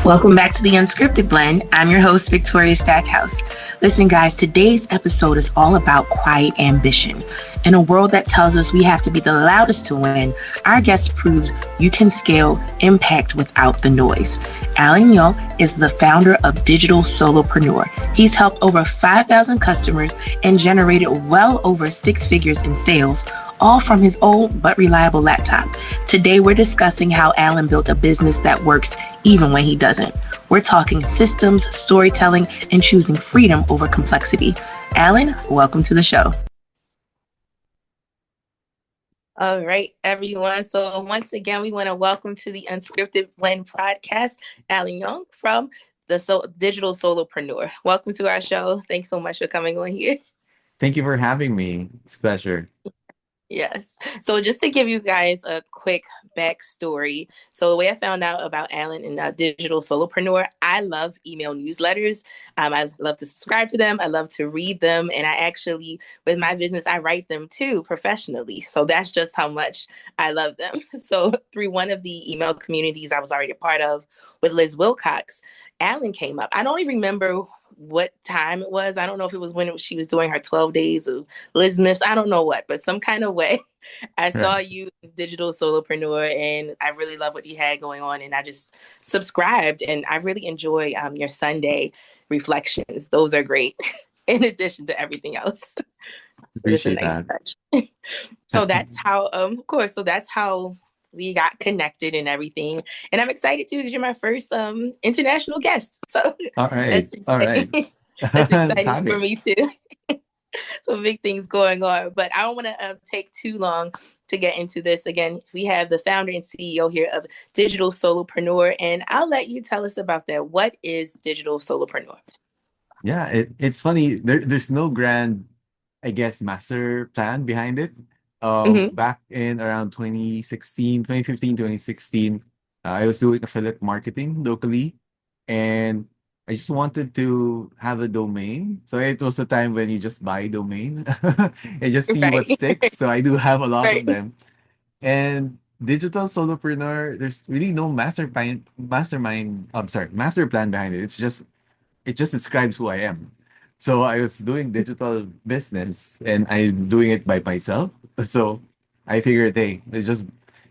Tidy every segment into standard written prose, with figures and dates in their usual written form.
Welcome back to the Unscripted Blend. I'm your host, Victoria Stackhouse. Listen, guys, today's episode is all about quiet ambition. In a world that tells us we have to be the loudest to win, our guest proves you can scale impact without the noise. Allan Ngo is the founder of Digital Solopreneur. He's helped over 5,000 customers and generated well over 6 figures in sales, all from his old but reliable laptop. Today, we're discussing how Allan built a business that works even when he doesn't. We're talking systems, storytelling, and choosing freedom over complexity. Allan, welcome to the show. All right, everyone. So once again, we want to welcome to the Unscripted Blend podcast, Allan Ngo from the Digital Solopreneur. Welcome to our show. Thanks so much for coming on here. Thank you for having me. It's a pleasure. Yes. So just to give you guys a quick backstory. So the way I found out about Allan and Digital Solopreneur, I love email newsletters. I love to subscribe to them. I love to read them. And I actually, with my business, I write them too professionally. So that's just how much I love them. So through one of the email communities I was already a part of with Liz Wilcox, Allan came up. I don't even remember what time it was. I don't know if it was when she was doing her 12 days of Liz Myths. I don't know what, but some kind of way I saw you Digital Solopreneur, and I really love what you had going on. And I just subscribed, and I really enjoy your Sunday reflections. Those are great in addition to everything else. So it's a nice touch. So that's how, of course, so that's how we got connected and everything. And I'm excited too, because you're my first international guest. So all right. That's exciting. That's exciting for me too. So big things going on. But I don't want to take too long to get into this. Again, we have the founder and CEO here of Digital Solopreneur. And I'll let you tell us about that. What is Digital Solopreneur? Yeah, it's funny. There's no grand, I guess, master plan behind it. Back in around 2015, 2016, I was doing affiliate marketing locally, and I just wanted to have a domain. So it was a time when you just buy a domain and just see what sticks. So I do have a lot of them. And Digital Solopreneur, there's really no master plan behind it. It just describes who I am. So I was doing digital business and I'm doing it by myself. So I figured, hey, let's just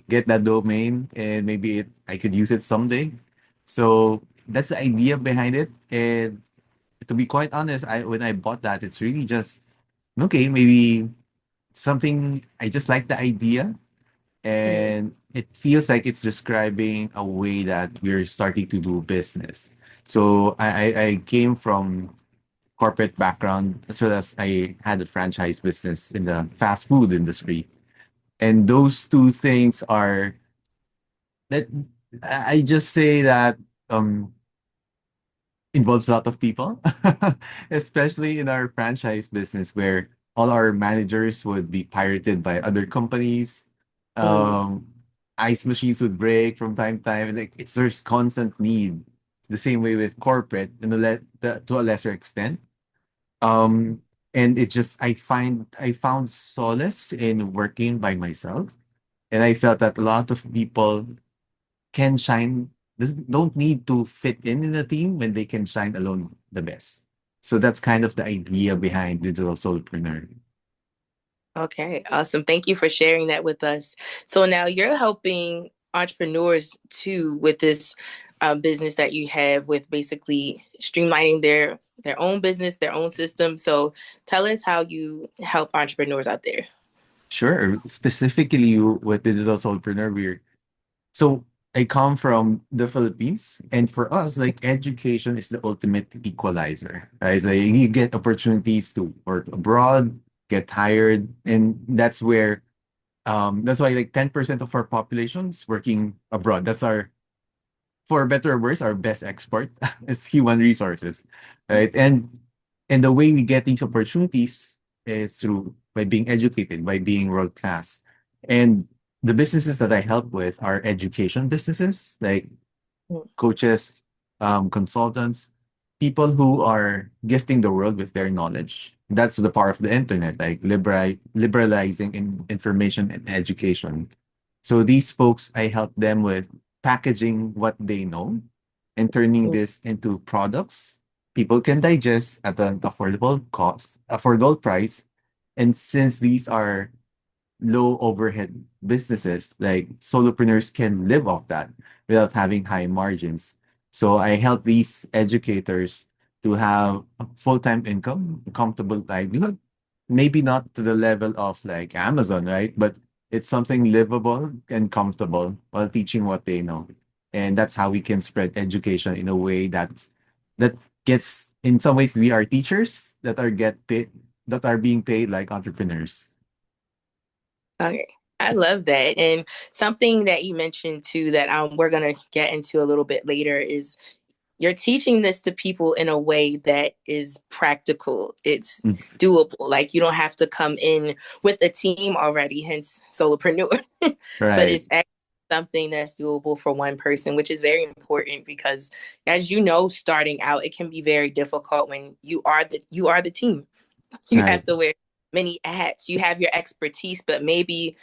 get that domain and maybe I could use it someday. So that's the idea behind it. And to be quite honest, when I bought that, it's really just, okay, maybe something, I just like the idea. And it feels like it's describing a way that we're starting to do business. So I came from corporate background as well as I had a franchise business in the fast food industry. And those two things are that I just say that involves a lot of people, especially in our franchise business where all our managers would be pirated by other companies. Ice machines would break from time to time. Like there's constant need. The same way with corporate and to a lesser extent. And it just I found solace in working by myself. And I felt that a lot of people can shine, don't need to fit in a team when they can shine alone the best. So that's kind of the idea behind Digital Solopreneur. Okay, awesome. Thank you for sharing that with us. So now you're helping entrepreneurs too with this business that you have with basically streamlining their own business, their own system. So tell us how you help entrepreneurs out there. Sure. Specifically with Digital Solopreneur, so I come from the Philippines, and for us, like education is the ultimate equalizer, right? Like you get opportunities to work abroad, get hired, and that's why like 10% of our population is working abroad. That's for better or worse, our best export is human resources, right? And the way we get these opportunities is through by being educated, by being world class. And the businesses that I help with are education businesses, like coaches, consultants, people who are gifting the world with their knowledge. That's the power of the internet, like liberalizing information and education. So these folks, I help them with packaging what they know and turning Mm. this into products people can digest at an affordable cost, affordable price. And since these are low overhead businesses, like solopreneurs can live off that without having high margins. So I help these educators to have a full-time income, a comfortable livelihood. Maybe not to the level of like Amazon, right? But it's something livable and comfortable while teaching what they know. And that's how we can spread education in a way that gets, in some ways we are teachers that are get paid, that are being paid like entrepreneurs. Okay. I love that. And something that you mentioned too that we're going to get into a little bit later is you're teaching this to people in a way that is practical. It's Mm. doable. Like you don't have to come in with a team already, hence solopreneur. But Right. it's actually something that's doable for one person, which is very important because as you know, starting out, it can be very difficult when you are the team. You Right. have to wear many hats. You have your expertise, but maybe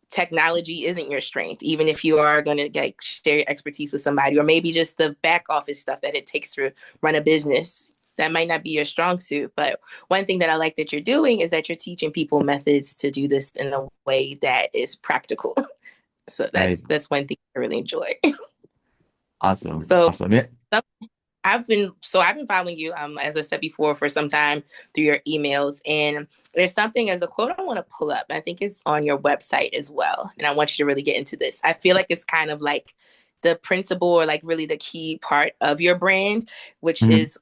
technology isn't your strength, even if you are going to like share your expertise with somebody, or maybe just the back office stuff that it takes to run a business. That might not be your strong suit. But one thing that I like that you're doing is that you're teaching people methods to do this in a way that is practical. So Right. that's one thing I really enjoy. Awesome. So Awesome. Yeah. I've been following you, as I said before, for some time through your emails, and there's something as a quote I want to pull up. I think it's on your website as well, and I want you to really get into this. I feel like it's kind of like the principle or like really the key part of your brand, which Mhm. is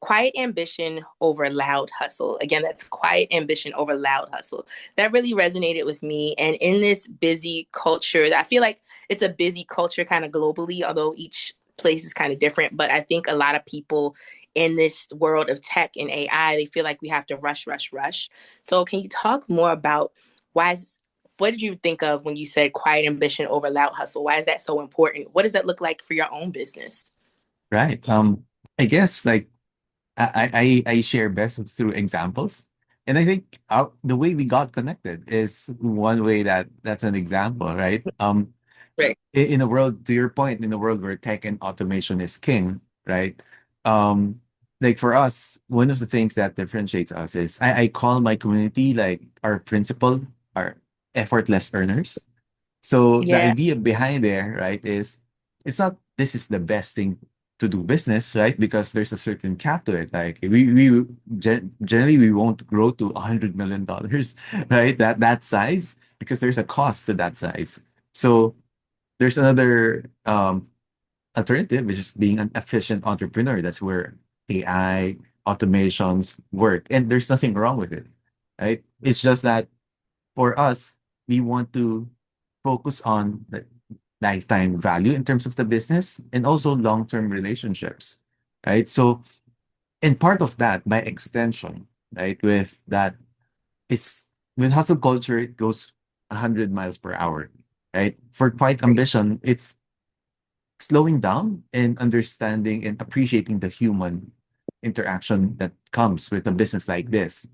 quiet ambition over loud hustle. Again, that's quiet ambition over loud hustle. That really resonated with me. And in this busy culture, I feel like it's a busy culture kind of globally, although each place is kind of different. But I think a lot of people in this world of tech and AI, they feel like we have to rush, rush, rush. So can you talk more about why is what did you think of when you said quiet ambition over loud hustle? Why is that so important? What does that look like for your own business? Right. I guess like I share best through examples. And I think the way we got connected is one way that's an example, right? Right. In a world, to your point, in a world where tech and automation is king, right? Um, like for us, one of the things that differentiates us is I call my community like our principal, our effortless earners. So the Yeah. idea behind there, right, is it's not this is the best thing to do business, right? Because there's a certain cap to it. Like generally we won't grow to $100 million, right? That size because there's a cost to that size. So there's another alternative, which is being an efficient entrepreneur. That's where AI automations work, and there's nothing wrong with it, right? It's just that for us, we want to focus on the lifetime value in terms of the business and also long-term relationships, right? So, and part of that, by extension, right, with that is with hustle culture, it goes 100 miles per hour, right? For quiet Right. ambition, it's slowing down and understanding and appreciating the human interaction that comes with a business like this.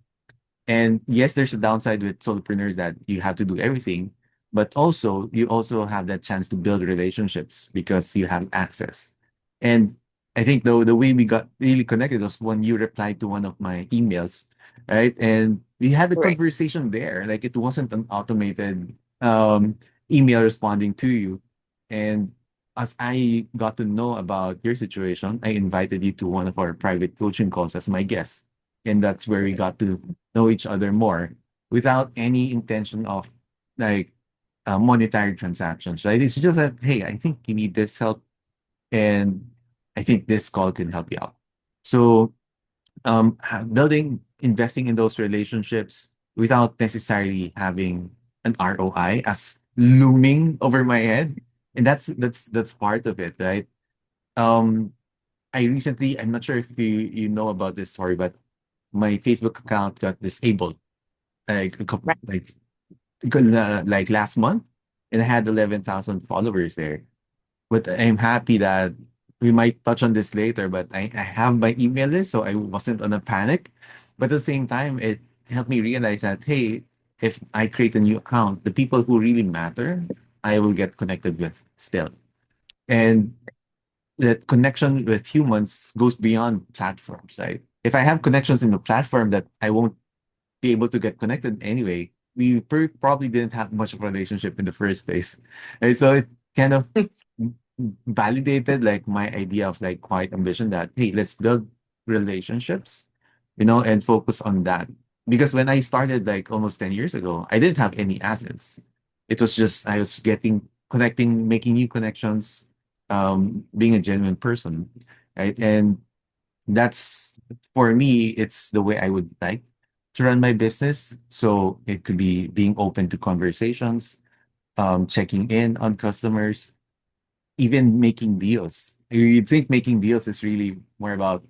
And yes, there's a downside with solopreneurs that you have to do everything, but also you also have that chance to build relationships because you have access. And I think though the way we got really connected was when you replied to one of my emails, right? And we had a Right. conversation there. Like it wasn't an automated email responding to you. And as I got to know about your situation, I invited you to one of our private coaching calls as my guest. And that's where we got to know each other more without any intention of like monetary transactions, right? It's just that, hey, I think you need this help and I think this call can help you out. So building, investing in those relationships without necessarily having an ROI as looming over my head. And that's part of it, right? Um, I recently, I'm not sure if you know about this story, but my Facebook account got disabled like a couple Right. like last month, and I had 11,000 followers there. But I'm happy that we might touch on this later. But I have my email list, so I wasn't on a panic. But at the same time, it helped me realize that hey, if I create a new account, the people who really matter, I will get connected with still. And that connection with humans goes beyond platforms, right? If I have connections in the platform that I won't be able to get connected anyway, we probably didn't have much of a relationship in the first place. And so it kind of validated like my idea of like quiet ambition that, hey, let's build relationships, and focus on that. Because when I started like almost 10 years ago, I didn't have any assets. It was just, I was connecting, making new connections, being a genuine person, right? And that's, for me, it's the way I would like to run my business. So it could be being open to conversations, checking in on customers, even making deals. You'd think making deals is really more about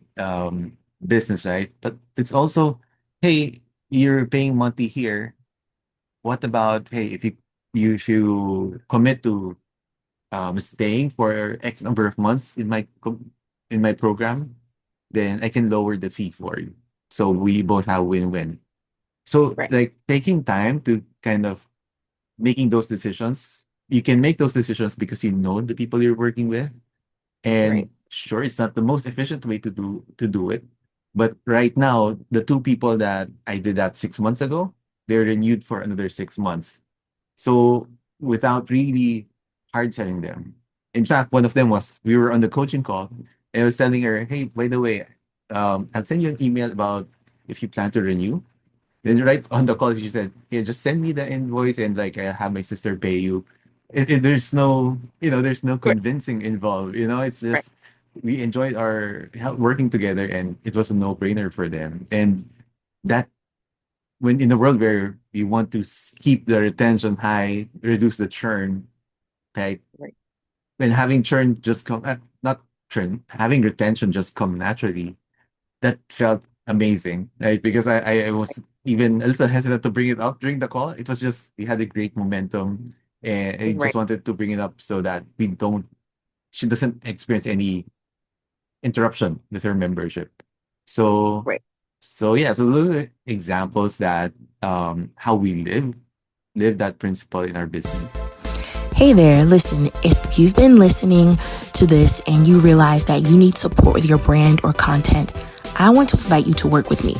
business, right? But it's also, hey, you're paying monthly here. What about, hey, if you commit to staying for X number of months in my program, then I can lower the fee for you. So we both have win-win. So Right. like taking time to kind of making those decisions, you can make those decisions because you know the people you're working with. Right. And sure, it's not the most efficient way to do it. But right now, the two people that I did that 6 months ago, they're renewed for another 6 months. So without really hard selling them. In fact, one of them was we were on the coaching call and I was telling her, hey, by the way, I'll send you an email about if you plan to renew. Then right on the call, she said, "Yeah, just send me the invoice and like I'll have my sister pay you." There's no Right. convincing involved. It's Right. just we enjoyed our working together, and it was a no-brainer for them. And that when in the world where you want to keep the retention high, reduce the churn, right? Right. When having churn just come, not churn, having retention just come naturally, that felt amazing, right? Because I was even a little hesitant to bring it up during the call. It was just we had a great momentum, and I just Right. wanted to bring it up so that she doesn't experience any interruption with her membership. So Right. so yeah, so those are examples that how we live that principle in our business. Hey there, listen, if you've been listening to this and you realize that you need support with your brand or content, I want to invite you to work with me.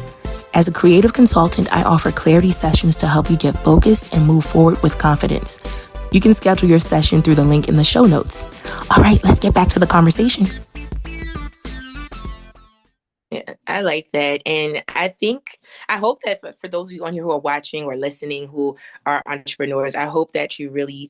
As a creative consultant, I offer clarity sessions to help you get focused and move forward with confidence. You can schedule your session through the link in the show notes. All right, let's get back to the conversation. Yeah, I like that. And I hope that for those of you on here who are watching or listening who are entrepreneurs, I hope that you really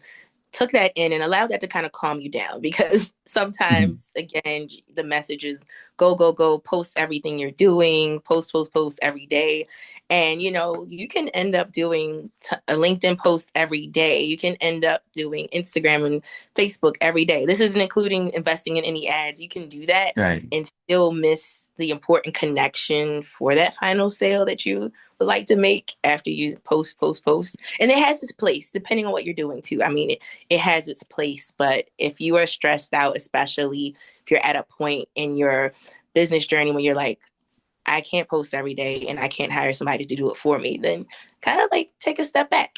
took that in and allowed that to kind of calm you down because Mhm. sometimes again the messages go go go, post everything you're doing, post every day, and you can end up doing a LinkedIn post every day, you can end up doing Instagram and Facebook every day. This isn't including investing in any ads. You can do that Right. and still miss the important connection for that final sale that you would like to make after you post. And it has its place depending on what you're doing too. I mean, it has its place. But if you are stressed out, especially if you're at a point in your business journey when you're like, I can't post every day and I can't hire somebody to do it for me, then kind of like take a step back.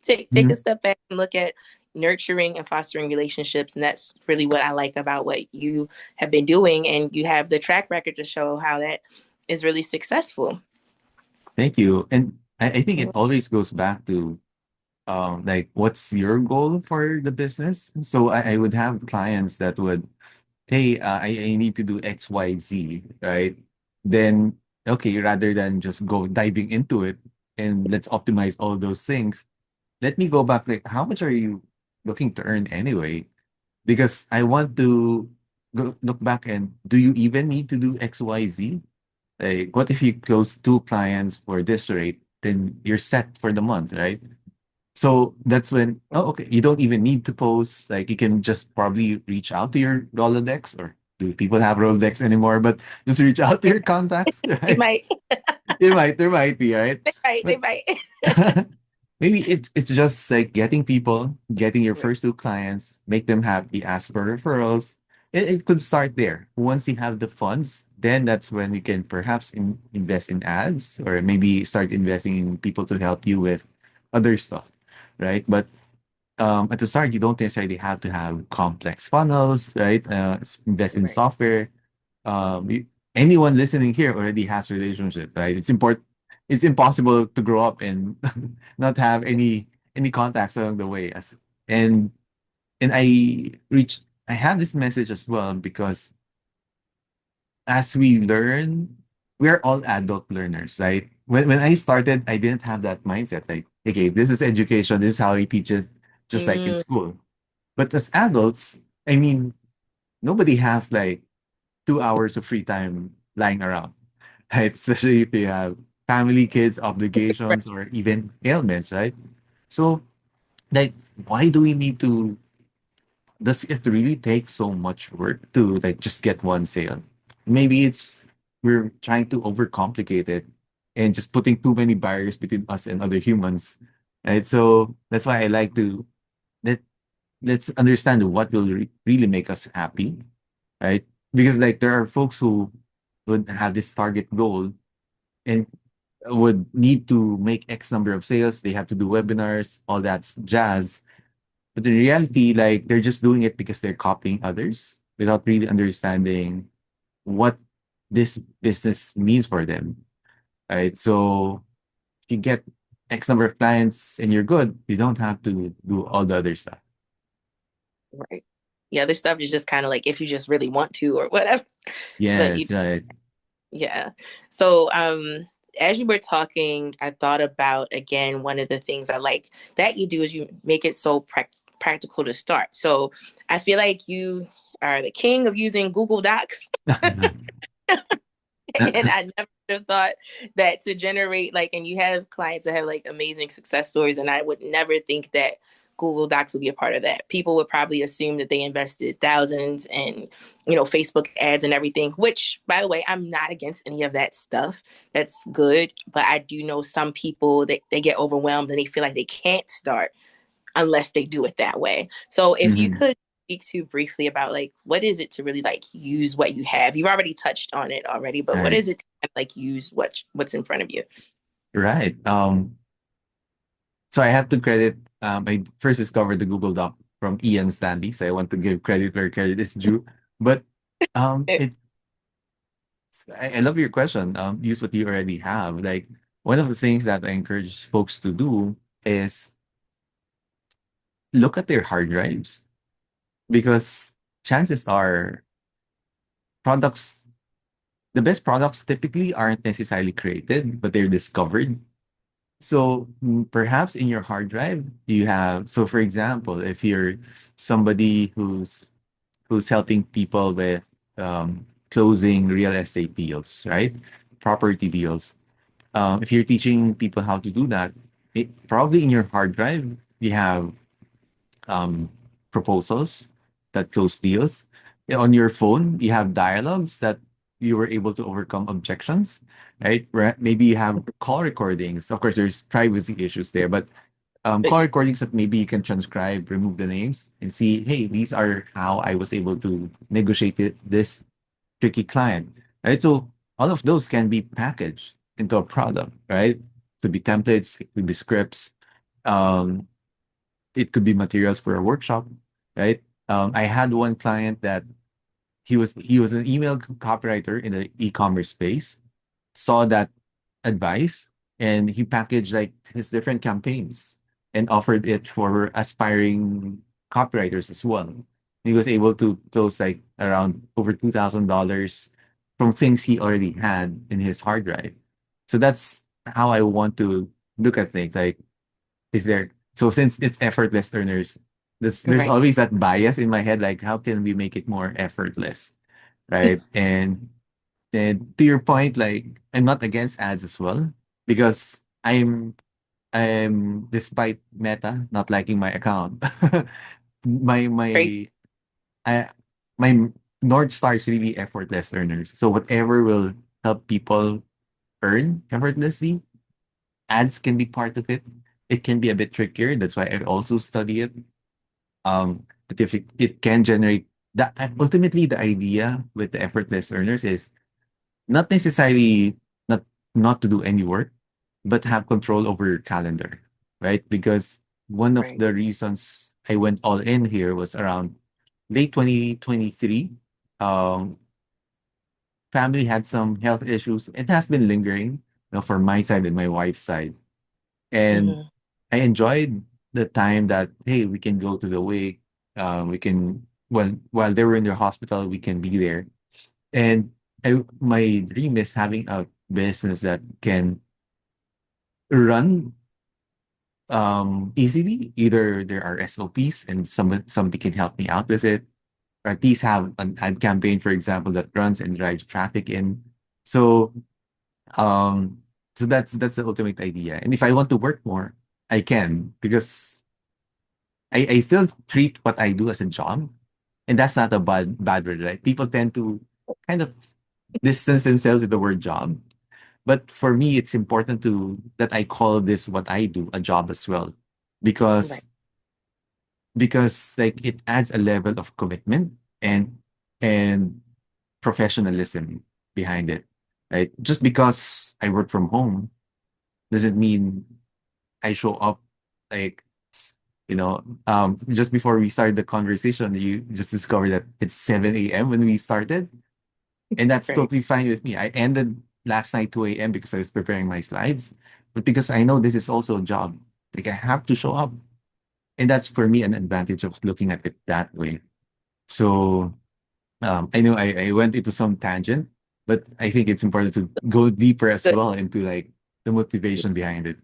take a Mhm. step back and look at nurturing and fostering relationships. And that's really what I like about what you have been doing. And you have the track record to show how that is really successful. Thank you. And I think it always goes back to like what's your goal for the business? So I would have clients that would, hey, I need to do XYZ, right? Then, okay, rather than just go diving into it and let's optimize all those things, let me go back, like, how much are you looking to earn anyway? Because I want to look back and do you even need to do XYZ? Like, what if you close two clients for this rate? Then you're set for the month, right? So that's when, oh, okay, you don't even need to post. Like you can just probably reach out to your Rolodex, or do people have Rolodex anymore? But just reach out to They your contacts, they right? might, There might be, right? they But might. maybe it's just like getting your Right. first two clients, make them happy, ask for referrals. It could start there. Once you have the funds, then that's when you can perhaps invest in ads, or maybe start investing in people to help you with other stuff, right? But at the start, you don't necessarily have to have complex funnels, right? Invest in Right. software. Anyone listening here already has relationship, right? It's important. It's impossible to grow up and not have any contacts along the way. And and I have this message as well because as we learn, we're all adult learners, right? When I started, I didn't have that mindset. Like, okay, this is education. This is how he teaches, just like in Mm, school. But as adults, I mean, nobody has like 2 hours of free time lying around, right? Especially if you have family, kids, right. obligations, or even ailments, right? So, like, why do we need to? Does it really take so much work to like just get one sale? Maybe it's we're trying to overcomplicate it and just putting too many barriers between us and other humans, right? So that's why I like to let let's understand what will really make us happy, right? Because like there are folks who would have this target goal and would need to make X number of sales. They have to do webinars, all that jazz. But in reality, like they're just doing it because they're copying others without really understanding what this business means for them, right? So if you get X number of clients and you're good, you don't have to do all the other stuff. Right. Yeah, this stuff is just kind of like if you just really want to or whatever. But you Yes, right. Yeah. So, as you were talking, I thought about again, one of the things I like that you do is you make it so practical to start. So, I feel like you are the king of using Google Docs. And I never would have thought that to generate like, and you have clients that have like amazing success stories, and I would never think that Google Docs would be a part of that. People would probably assume that they invested thousands and Facebook ads and everything. Which, by the way, I'm not against any of that stuff. That's good, but I do know some people that they get overwhelmed and they feel like they can't start unless they do it that way. So if you Mhm. could speak to briefly about like what is it to really like use what you have. You've already touched on it already, but what Right. is it to like use what's in front of you? Right. So I have to credit, I first discovered the Google Doc from Ian Stanley. So I want to give credit where credit is due. But it I love your question. Use what you already have. Like one of the things that I encourage folks to do is look at their hard drives because chances are products, the best products typically aren't necessarily created, but they're discovered. So perhaps in your hard drive, you have, so for example, if you're somebody who's helping people with closing real estate deals, right? Property deals. If you're teaching people how to do that, probably in your hard drive, you have um, proposals that close deals. On your phone, you have dialogues that you were able to overcome objections, right? Maybe you have call recordings. Of course, there's privacy issues there, but But call recordings that maybe you can transcribe, remove the names, and see, hey, these are how I was able to negotiate this tricky client, right? So all of those can be packaged into a product, right? Could be templates, it could be scripts, um, it could be materials for a workshop, right? I had one client that he was an email copywriter in the e-commerce space, saw that advice, and he packaged like his different campaigns and offered it for aspiring copywriters as well. He was able to close like around over $2,000 from things he already had in his hard drive. So that's how I want to look at things. Like, is there so since it's effortless earners, there's right, always that bias in my head, like how can we make it more effortless, right? And to your point, like I'm not against ads as well because I'm despite Meta not liking my account, my right, my I, my North Star is really effortless earners. So whatever will help people earn effortlessly, ads can be part of it. It can be a bit trickier. That's why I also study it. But if it can generate that, ultimately the idea with the effortless earners is not necessarily not not to do any work, but have control over your calendar, right? Because one of right, the reasons I went all in here was around late 2023. Um, Family had some health issues. It has been lingering, for my side and my wife's side. And Hmm. I enjoyed the time that, hey, we can go to the wake. We can, while they were in their hospital, we can be there. And my dream is having a business that can run easily. Either there are SOPs and somebody can help me out with it, or at least have an ad campaign, for example, that runs and drives traffic in. So um that's the ultimate idea. And if I want to work more, I can, because I still treat what I do as a job. And that's not a bad word, right? People tend to kind of distance themselves with the word job. But for me, it's important to that I call this what I do a job as well. Right. Because like it adds a level of commitment and professionalism behind it. Right. Just because I work from home doesn't mean I show up like just before we started the conversation, you just discovered that it's 7 a.m. when we started. And that's Right. totally fine with me. I ended last night 2 a.m. because I was preparing my slides, but because I know this is also a job, like I have to show up. And that's for me an advantage of looking at it that way. So I know I went into some tangent, but I think it's important to go deeper as Good. well into like the motivation behind it.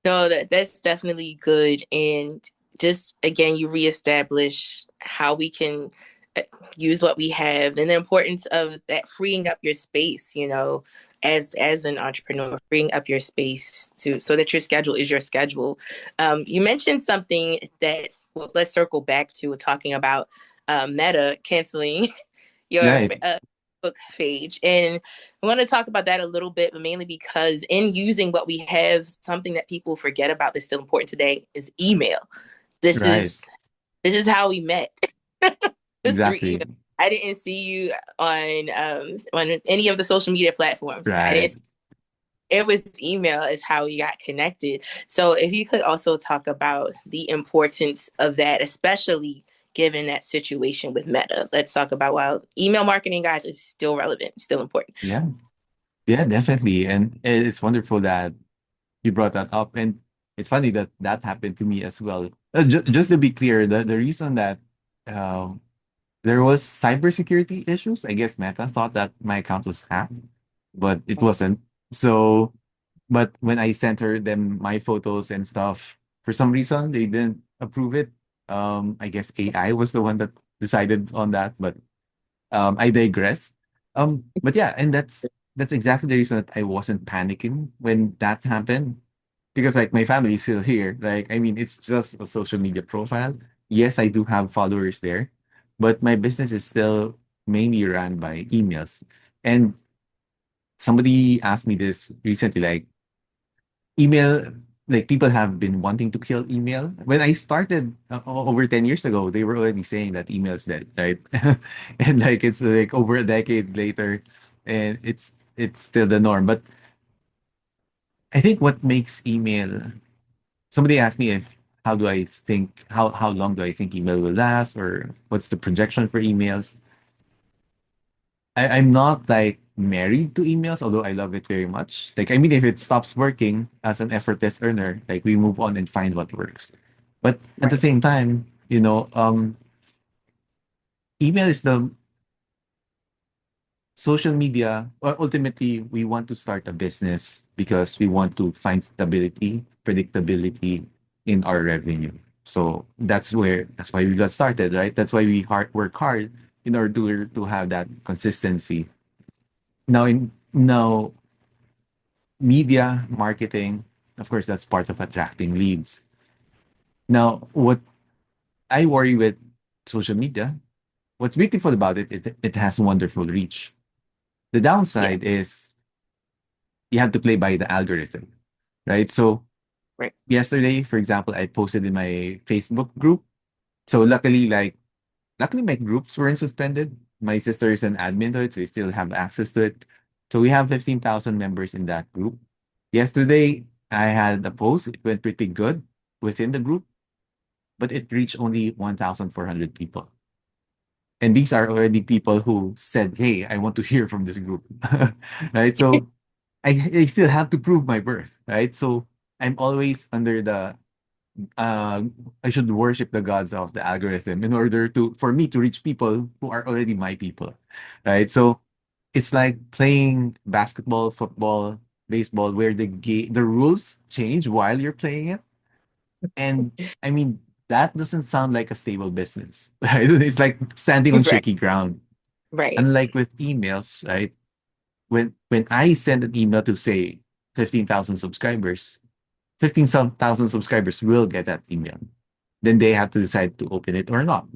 No, that's definitely good. And just again, you reestablish how we can uh, use what we have and the importance of that freeing up your space, as an entrepreneur, freeing up your space to so that your schedule is your schedule. You mentioned something that, well, let's circle back to talking about Meta canceling your Right. book page. And I want to talk about that a little bit, but mainly because in using what we have, something that people forget about that's still important today is email. This Right. is this is how we met. Just through email. Exactly. I didn't see you on any of the social media platforms. I Right. didn't. It was email is how we got connected. So if you could also talk about the importance of that, especially given that situation with Meta. Let's talk about while email marketing, guys, is still relevant, still important. Yeah. Yeah, definitely. And it's wonderful that you brought that up. And it's funny that that happened to me as well. Just to be clear, the reason that um, there was cybersecurity issues, I guess Meta thought that my account was hacked, but it wasn't. So, but when I sent her them my photos and stuff, for some reason they didn't approve it. I guess AI was the one that decided on that, but I digress. But yeah, and that's exactly the reason that I wasn't panicking when that happened. Because like my family is still here. Like, I mean, it's just a social media profile. Yes, I do have followers there, but my business is still mainly run by emails. And somebody asked me this recently, like, email, like people have been wanting to kill email. When I started over 10 years ago, they were already saying that email is dead, right? And like it's like over a decade later, and it's still the norm. But I think what makes email, somebody asked me if how do I think how long do I think email will last, or what's the projection for emails. I'm not like married to emails, although I love it very much. Like, I mean, if it stops working as an effortless earner, like we move on and find what works. But at the Right. same time, email is the social media. Well, ultimately, we want to start a business because we want to find stability, predictability in our revenue. So that's why we got started, right? That's why we work hard in order to have that consistency. Now media marketing, of course, that's part of attracting leads. Now, what I worry with social media, what's beautiful about it has wonderful reach. The Yeah. downside is you have to play by the algorithm, right? So Right. yesterday, for example, I posted in my Facebook group. So luckily my groups weren't suspended. My sister is an admin to it, so we still have access to it. So we have 15,000 members in that group. Yesterday, I had a post. It went pretty good within the group. but it reached only 1,400 people. And these are already people who said, "Hey, I want to hear from this group." Right? So I still have to prove my worth, right? So I'm always under the uh, I should worship the gods of the algorithm in order to for me to reach people who are already my people, right? So it's like playing basketball, football, baseball, where the rules change while you're playing it, and I mean that doesn't sound like a stable business, right? It's like standing on Right. shaky ground. Right. Unlike with emails, right? When I send an email to say 15,000 subscribers, 15,000 subscribers will get that email. Then they have to decide to open it or not,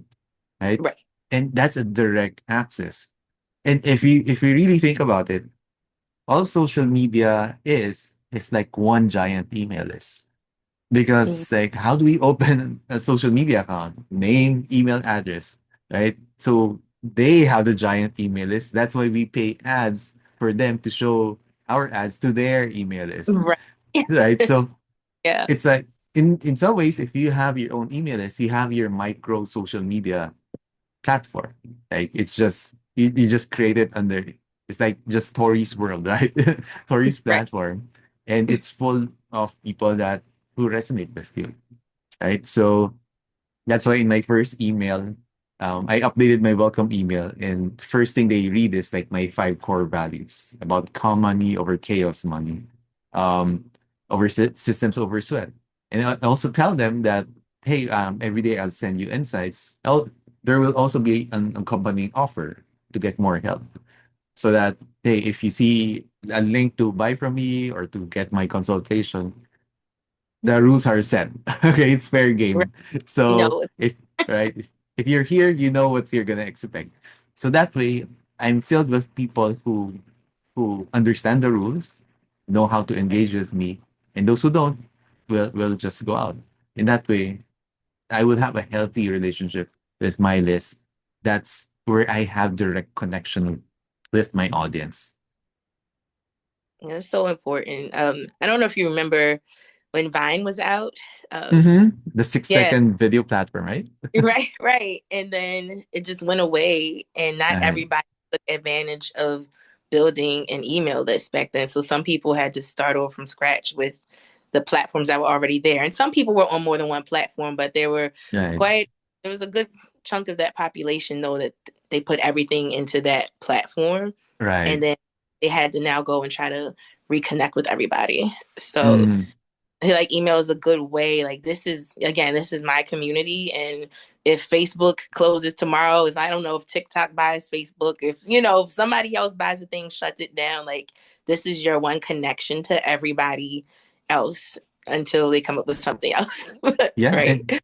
right? Right. And that's a direct access. And if we really think about it, all social media is like one giant email list. Mhm. Because like how do we open a social media account? Name, email address, right? So they have the giant email list. That's why we pay ads for them to show our ads to their email list. Right. Right. So Yeah. it's like in some ways, if you have your own email list, you have your micro social media platform. Like it's just you just create it under it's like just Tori's world, right? Tori's Right. platform. And it's full of people that who resonate with you. Right. So that's why in my first email, I updated my welcome email, and first thing they read is like my 5 core values about calm money over chaos money, over systems over sweat, and I also tell them that hey, every day I'll send you insights. There will also be an accompanying offer to get more help, so that hey, if you see a link to buy from me or to get my consultation, the rules are set. Okay, it's fair Right. game. You So know. if right, if you're here, you know what you're gonna expect. So that way, I'm filled with people who understand the rules, know how to engage with me, and those who don't will just go out. In that way, I will have a healthy relationship with my list. That's where I have direct connection with my audience. Yeah, it's so important. I don't know if you remember when Vine was out. Um, The six yeah, second video platform, right? right, right. And then it just went away, and not Uh, everybody took advantage of building an email list back then. So some people had to start over from scratch with the platforms that were already there. And some people were on more than one platform, but right, there was a good chunk of that population though that they put everything into that platform, and right. then they had to now go and try to reconnect with everybody. So Mm, like email is a good way. Like this is my community, and if Facebook closes tomorrow, if I don't know if TikTok buys Facebook, if somebody else buys the thing, shuts it down, like this is your one connection to everybody else until they come up with something else. yeah, Right.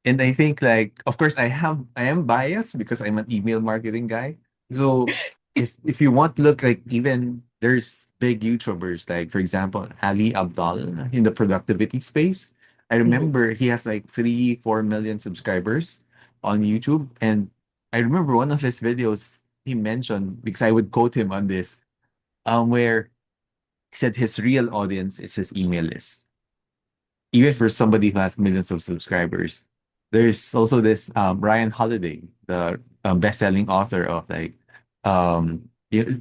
and I think like of course I am biased because I'm an email marketing guy. So if you want to look like even there's big YouTubers like for example Ali Abdal in the productivity space. I Mhm. remember he has like 3-4 million subscribers on YouTube, and I remember one of his videos he mentioned because I would quote him on this, where he said his real audience is his email list, even for somebody who has millions of subscribers. There's also this Ryan Holiday, the best-selling author of like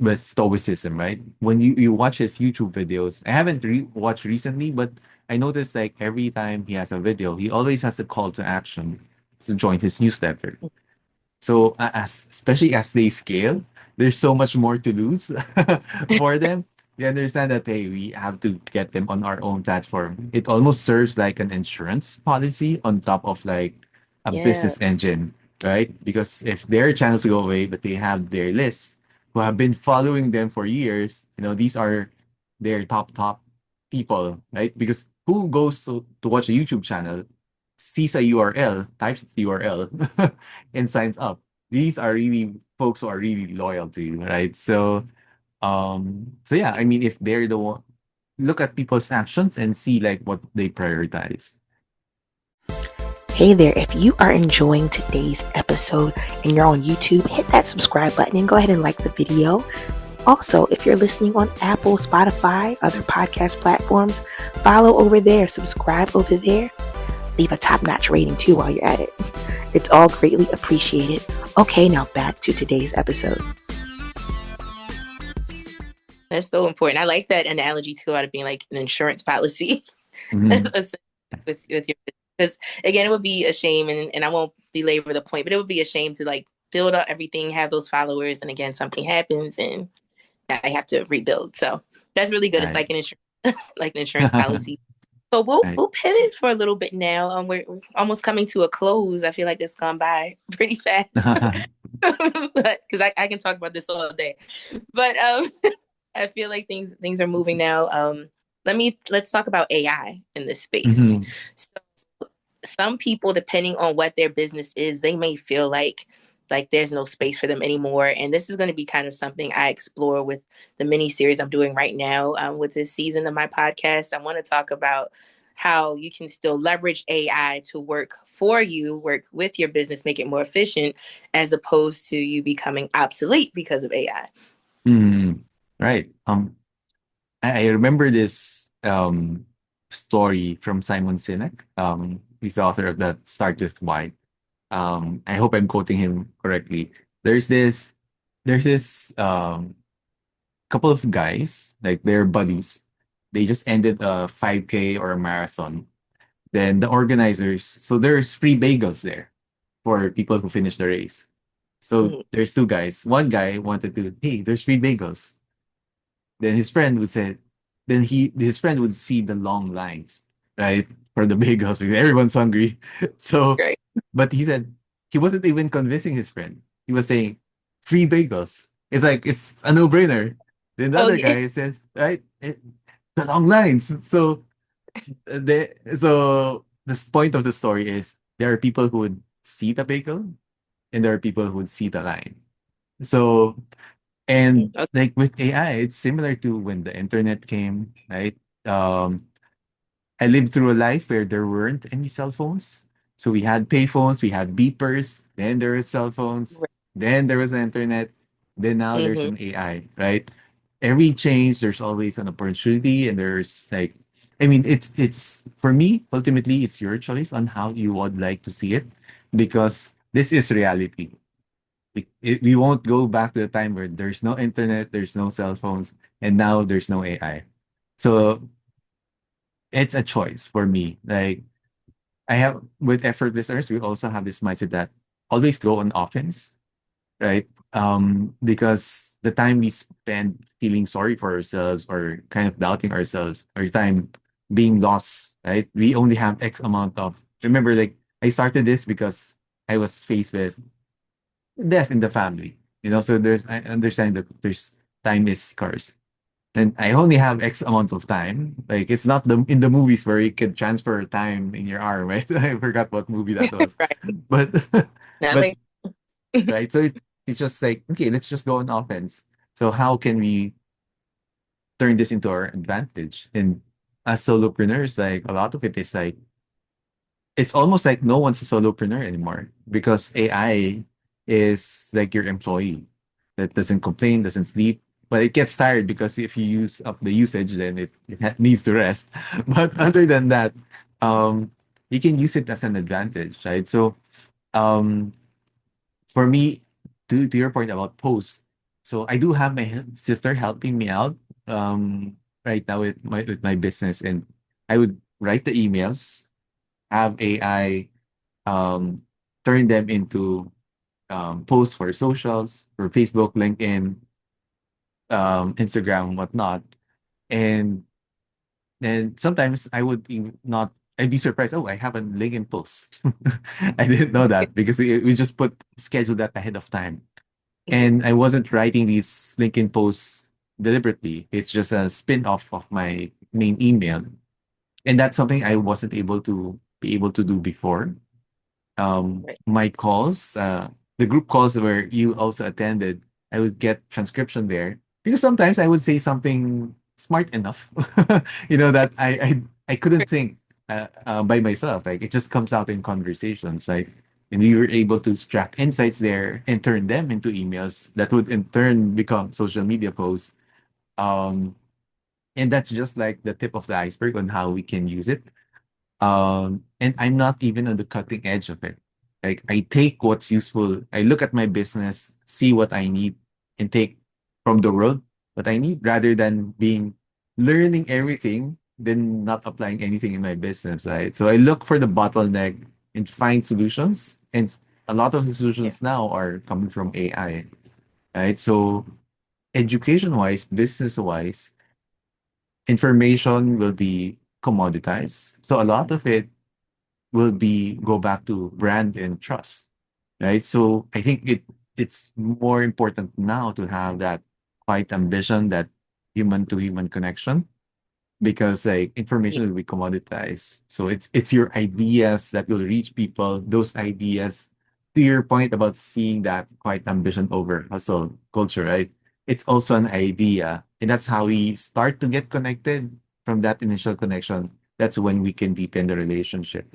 with Stoicism, right? When you watch his YouTube videos, I haven't watched recently, but I noticed like every time he has a video, he always has a call to action to join his newsletter. So as especially as they scale, there's so much more to lose for them. They understand that hey, we have to get them on our own platform. It almost serves like an insurance policy on top of like a Yeah. business engine, right? Because if their channels go away, but they have their lists who have been following them for years, these are their top people, right? Because who goes to watch a YouTube channel, sees a URL, types the URL, and signs up. These are really folks who are really loyal to you, right? So yeah, I mean, if they're the one, look at people's actions and see like what they prioritize. Hey there, if you are enjoying today's episode and you're on YouTube, hit that subscribe button and go ahead and like the video. Also, if you're listening on Apple, Spotify, other podcast platforms, follow over there, subscribe over there. leave a top-notch rating too while you're at it. It's all greatly appreciated. Okay, now back to today's episode. That's so important. I like that analogy too about it being like an insurance policy Mhm. with your business. Because again, it would be a shame, and I won't belabor the point, but it would be a shame to like build up everything, have those followers, and again something happens and I have to rebuild. So that's really good. It's Right. like an like an insurance policy. So we'll Right. we'll pivot for a little bit now. We're almost coming to a close. I feel like it's gone by pretty fast, but because I can talk about this all day. But I feel like things are moving now. Let's talk about AI in this space. Mhm. So some people, depending on what their business is, they may feel like there's no space for them anymore. And this is going to be kind of something I explore with the mini series I'm doing right now with this season of my podcast. I want to talk about how you can still leverage AI to work for you, work with your business, make it more efficient, as opposed to you becoming obsolete because of AI. Mhm. Right. I remember this story from Simon Sinek. He's the author of that Start with Why. I hope I'm quoting him correctly. There's this there's this couple of guys, like they're buddies. They just ended a 5K or a marathon. Then the organizers, so there's free bagels there for people who finish the race. So Mhm. there's two guys. One guy wanted to, hey, there's free bagels. Then his friend would say, then his friend would see the long lines, right? For the bagels because everyone's hungry. So, Great. but he said he wasn't even convincing his friend. He was saying, free bagels. It's like it's a no-brainer. Then the Oh other yeah. guy says, right, the long lines. So so the point of the story is there are people who would see the bagel and there are people who would see the line. So Mhm. and Okay. like with AI, it's similar to when the internet came, right? Um, I lived through a life where there weren't any cell phones. So we had payphones, we had beepers, then there were cell phones, Right. then there was the internet, then now there's Mm-hmm. an AI, right? Every change, there's always an opportunity, and there's like, I mean, it's for me, ultimately, it's your choice on how you would like to see it, because this is reality. We won't go back to the time where there's no internet, there's no cell phones, and now there's no AI. So it's a choice for me. Like I have with effortless earners, we also have this mindset that always go on offense, right? Because the time we spend feeling sorry for ourselves or kind of doubting ourselves, or time being lost, right? We only have X amount of. Remember, like I started this because I was faced with death in the family. So I understand that there's time is scarce. And I only have X amount of time. Like it's not the in the movies where you can transfer time in your arm, right? I forgot what movie that was. Right. But Not but like right. So it's just like, okay, let's just go on offense. So how can we turn this into our advantage? And as solopreneurs, like a lot of it is like it's almost like no one's a solopreneur anymore because AI is like your employee that doesn't complain, doesn't sleep, but it gets tired because if you use up the usage, then it needs to rest. But other than that, um, you can use it as an advantage, right? So, um, for me, to your point about posts, so I do have my sister helping me out right now with my business, and I would write the emails, have AI um, turn them into posts for socials, for Facebook, LinkedIn, Instagram, whatnot. And then sometimes I would not, I'd be surprised. Oh, I have a LinkedIn post. I didn't know that because we just schedule that ahead of time. Mhm. And I wasn't writing these LinkedIn posts deliberately. It's just a spin off of my main email. And that's something I wasn't able to be able to do before. Right. My calls, the group calls where you also attended, I would get transcription there because sometimes I would say something smart enough, that I couldn't think by myself. Like it just comes out in conversations, right? And we were able to extract insights there and turn them into emails that would in turn become social media posts. Um, and that's just like the tip of the iceberg on how we can use it. And I'm not even on the cutting edge of it. Like I take what's useful. I look at my business, see what I need, and take from the world what I need rather than being learning everything, then not applying anything in my business, right? So I look for the bottleneck and find solutions. And a lot of the Yeah. solutions now are coming from AI, right? So education wise, business wise, information will be commoditized. So a lot of it will be go back to brand and trust, right? So I think it's more important now to have that quiet ambition, that human to human connection, because like Yeah. information will be commoditized. So it's your ideas that will reach people. Those ideas, to your point about seeing that quiet ambition over hustle culture, right? It's also an idea, and that's how we start to get connected. From that initial connection, that's when we can deepen the relationship.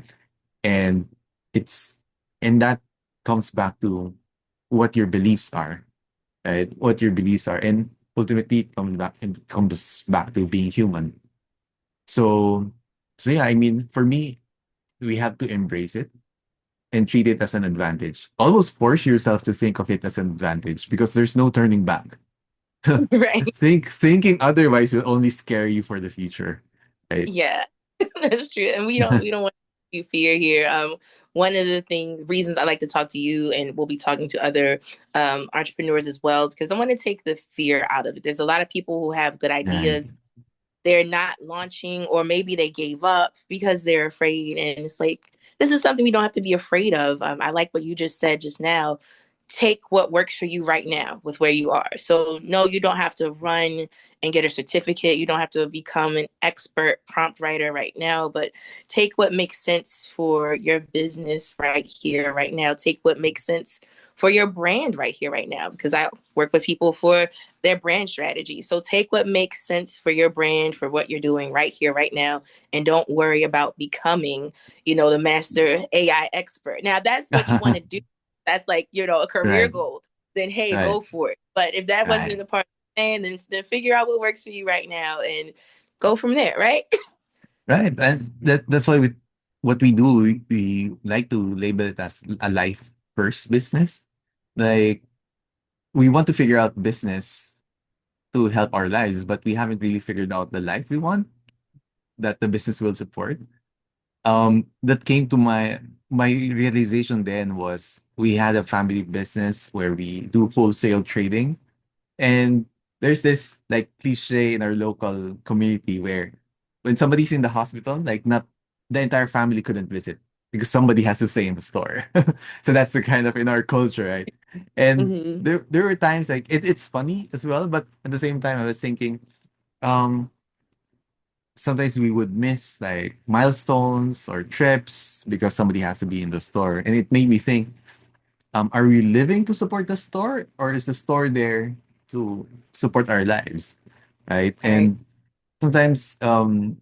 And it's and that comes back to what your beliefs are, right? What your beliefs are, and ultimately it comes back to being human. So, so yeah, I mean, for me, we have to embrace it and treat it as an advantage. Almost force yourself to think of it as an advantage because there's no turning back. Right. Thinking otherwise will only scare you for the future, right? Yeah, that's true. And we don't want you fear here. One of the reasons I like to talk to you, and we'll be talking to other entrepreneurs as well, because I want to take the fear out of it. There's a lot of people who have good Right. ideas, they're not launching, or maybe they gave up because they're afraid. And it's like, this is something we don't have to be afraid of. I like what you just said just now. Take what works for you right now with where you are. So, no, you don't have to run and get a certificate. You don't have to become an expert prompt writer right now, but take what makes sense for your business right here, right now. Take what makes sense for your brand right here, right now, because I work with people for their brand strategy. So take what makes sense for your brand, for what you're doing right here, right now, and don't worry about becoming, the master AI expert. Now, that's what you want to do. That's like, a career Right. goal. Then hey, Right. go for it. But if that wasn't Right. a part of the plan, then figure out what works for you right now and go from there, right? Right. And that's why what we do, we like to label it as a life first business. Like we want to figure out business to help our lives, but we haven't really figured out the life we want that the business will support. That came to my realization then was we had a family business where we do wholesale trading. And there's this like cliche in our local community where when somebody's in the hospital, like not the entire family couldn't visit because somebody has to stay in the store. So that's the kind of in our culture, right? And Hmm. there were times like it's funny as well, but at the same time I was thinking, um, sometimes we would miss like milestones or trips because somebody has to be in the store. And it made me think, are we living to support the store or is the store there to support our lives? Right. Right. And sometimes I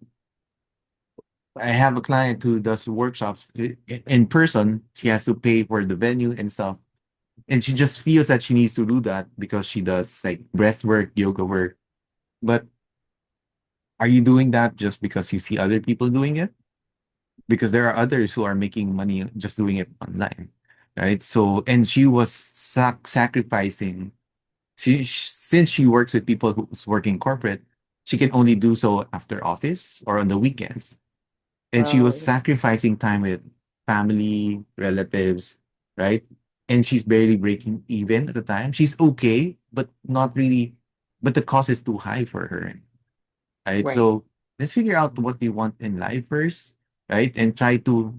have a client who does workshops in person. She has to pay for the venue and stuff. And she just feels that she needs to do that because she does like breath work, yoga work. But are you doing that just because you see other people doing it? Because there are others who are making money just doing it online, right? So, and she was sacrificing. Since she works with people who's working corporate, she can only do so after office or on the weekends. And she was Oh, sacrificing time with family, relatives, right? And she's barely breaking even at the time. She's okay, but not really. But the cost is too high for her, right? right. So let's figure out what you want in life first, right? And try to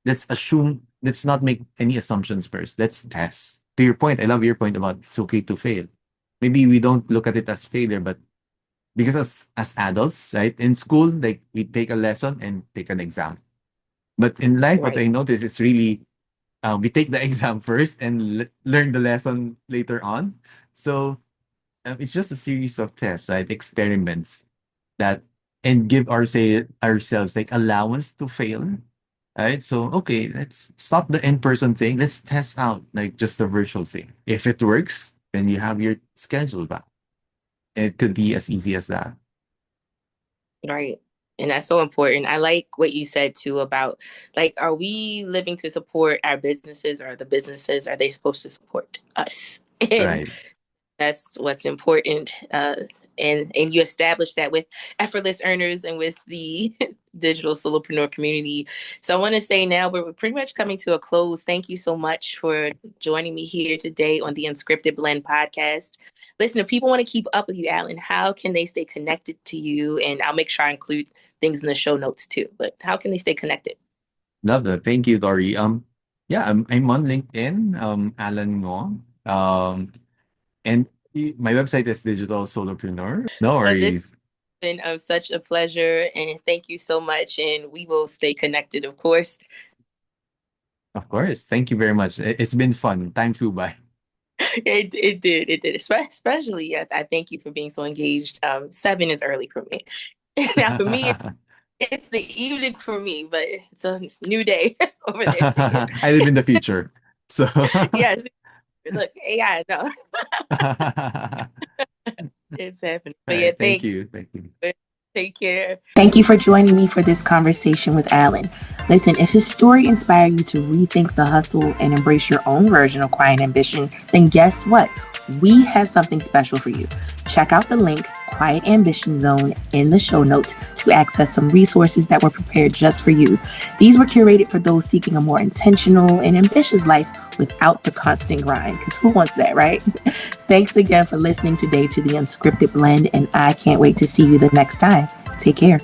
let's assume let's not make any assumptions first. Let's test. To your point, I love your point about it's okay to fail. Maybe we don't look at it as failure, but because as adults, right? In school, like we take a lesson and take an exam. But in life, what Right. I notice is really we take the exam first and learn the lesson later on. So it's just a series of tests, right? Experiments that and give ourselves like allowance to fail. Right. So okay, let's stop the in-person thing. Let's test out like just the virtual thing. If it works, then you have your schedule back. It could be as easy as that. Right. And that's so important. I like what you said too about like, are we living to support our businesses, or the businesses, are they supposed to support us? And Right. that's what's important. And you establish that with Effortless Earners and with the digital solopreneur community. So I want to say now we're pretty much coming to a close. Thank you so much for joining me here today on the Unscripted Blend podcast. Listen, if people want to keep up with you, Allan, how can they stay connected to you? And I'll make sure I include things in the show notes too. But how can they stay connected? Love that. Thank you, Dory. Yeah, I'm on LinkedIn, Allan Ngo. And my website is Digital Solopreneur. No Well, this worries. has been such a pleasure, and thank you so much. And we will stay connected, of course. Of course. Thank you very much. It's been fun. Time flew by. It did. Especially, I thank you for being so engaged. 7 is early for me. Now, for me, it's the evening for me, but it's a new day over there for you. I live in the future. So Yes. Look, AI, no, it's happening. But All yeah, right, thank thanks. you. Thank you. Take care. Thank you for joining me for this conversation with Allan. Listen, if his story inspired you to rethink the hustle and embrace your own version of quiet ambition, then guess what? We have something special for you. Check out the link, Quiet Ambition Zone, in the show notes to access some resources that were prepared just for you. These were curated for those seeking a more intentional and ambitious life without the constant grind, because who wants that, right? Thanks again for listening today to the Unscripted Blend, and I can't wait to see you the next time. Take care.